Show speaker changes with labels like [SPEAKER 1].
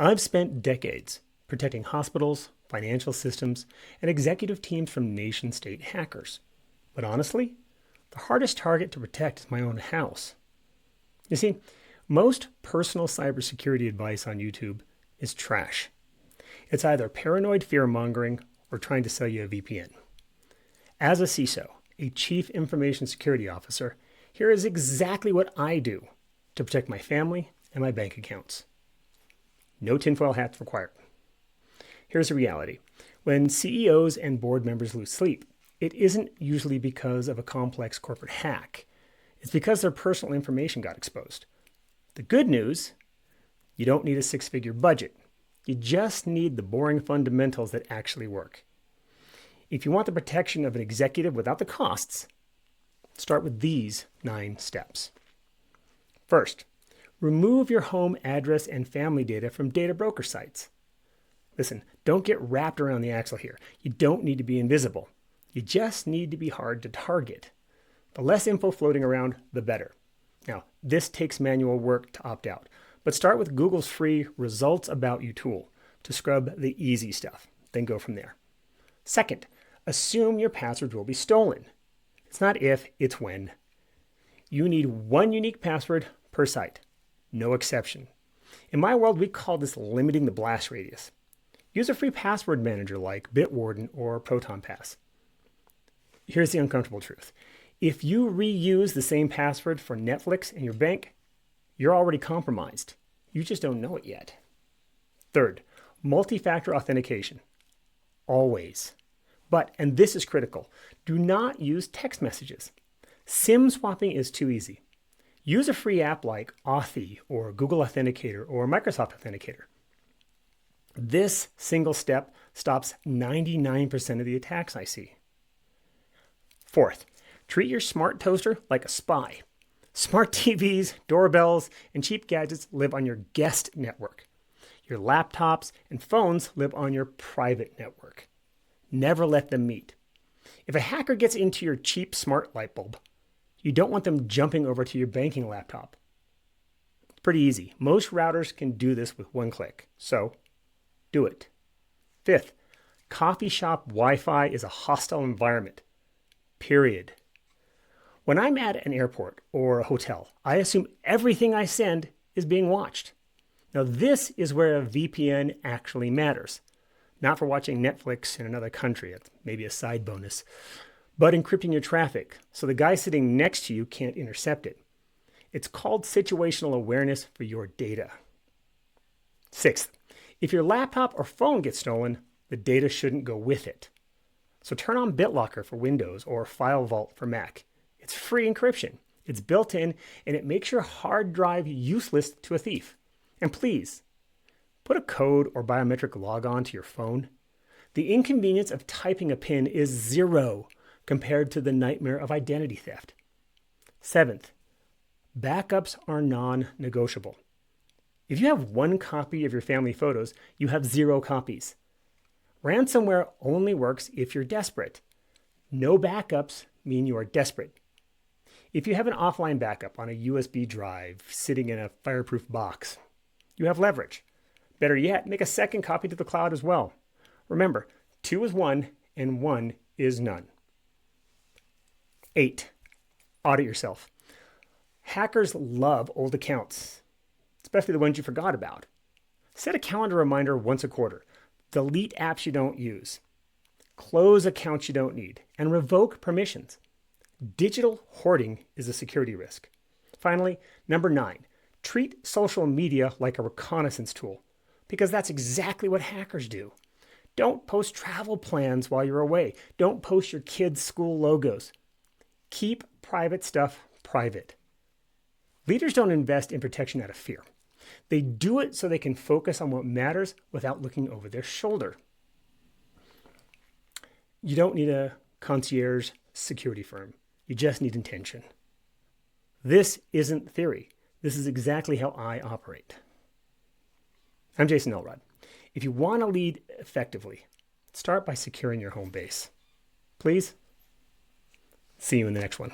[SPEAKER 1] I've spent decades protecting hospitals, financial systems, and executive teams from nation-state hackers. But honestly, the hardest target to protect is my own house. You see, most personal cybersecurity advice on YouTube is trash. It's either paranoid fear-mongering or trying to sell you a VPN. As a CISO, a Chief Information Security Officer, here is exactly what I do to protect my family and my bank accounts. No tinfoil hats required. Here's the reality. When CEOs and board members lose sleep, it isn't usually because of a complex corporate hack. It's because their personal information got exposed. The good news, you don't need a six-figure budget. You just need the boring fundamentals that actually work. If you want the protection of an executive without the costs, start with these 9 steps. First, remove your home address and family data from data broker sites. Listen, don't get wrapped around the axle here. You don't need to be invisible. You just need to be hard to target. The less info floating around, the better. Now, this takes manual work to opt out, but start with Google's free Results About You tool to scrub the easy stuff, then go from there. Second, assume your passwords will be stolen. It's not if, it's when. You need one unique password per site, no exception. In my world, we call this limiting the blast radius. Use a free password manager like Bitwarden or ProtonPass. Here's the uncomfortable truth. If you reuse the same password for Netflix and your bank, you're already compromised. You just don't know it yet. Third, multi-factor authentication. Always. But, and this is critical, do not use text messages. SIM swapping is too easy. Use a free app like Authy or Google Authenticator or Microsoft Authenticator. This single step stops 99% of the attacks I see. Fourth, treat your smart toaster like a spy. Smart TVs, doorbells, and cheap gadgets live on your guest network. Your laptops and phones live on your private network. Never let them meet. If a hacker gets into your cheap smart light bulb, you don't want them jumping over to your banking laptop. It's pretty easy. Most routers can do this with one click, so do it. Fifth, coffee shop Wi-Fi is a hostile environment. Period. When I'm at an airport or a hotel, I assume everything I send is being watched. Now, this is where a VPN actually matters. Not for watching Netflix in another country, it's maybe a side bonus, but encrypting your traffic so the guy sitting next to you can't intercept it. It's called situational awareness for your data. Sixth, if your laptop or phone gets stolen, the data shouldn't go with it. So turn on BitLocker for Windows or FileVault for Mac. It's free encryption. It's built in, and it makes your hard drive useless to a thief. And please, put a code or biometric logon to your phone. The inconvenience of typing a PIN is 0 compared to the nightmare of identity theft. Seventh, backups are non-negotiable. If you have 1 copy of your family photos, you have 0 copies. Ransomware only works if you're desperate. No backups mean you are desperate. If you have an offline backup on a USB drive sitting in a fireproof box, you have leverage. Better yet, make a second copy to the cloud as well. Remember, 2 is 1 and 1 is none. 8, audit yourself. Hackers love old accounts, especially the ones you forgot about. Set a calendar reminder once a quarter. Delete apps you don't use. Close accounts you don't need, and revoke permissions. Digital hoarding is a security risk. Finally, number 9, treat social media like a reconnaissance tool, because that's exactly what hackers do. Don't post travel plans while you're away. Don't post your kids' school logos. Keep private stuff private. Leaders don't invest in protection out of fear. They do it so they can focus on what matters without looking over their shoulder. You don't need a concierge security firm. You just need intention. This isn't theory. This is exactly how I operate. I'm Jason Elrod. If you want to lead effectively, start by securing your home base. Please, see you in the next one.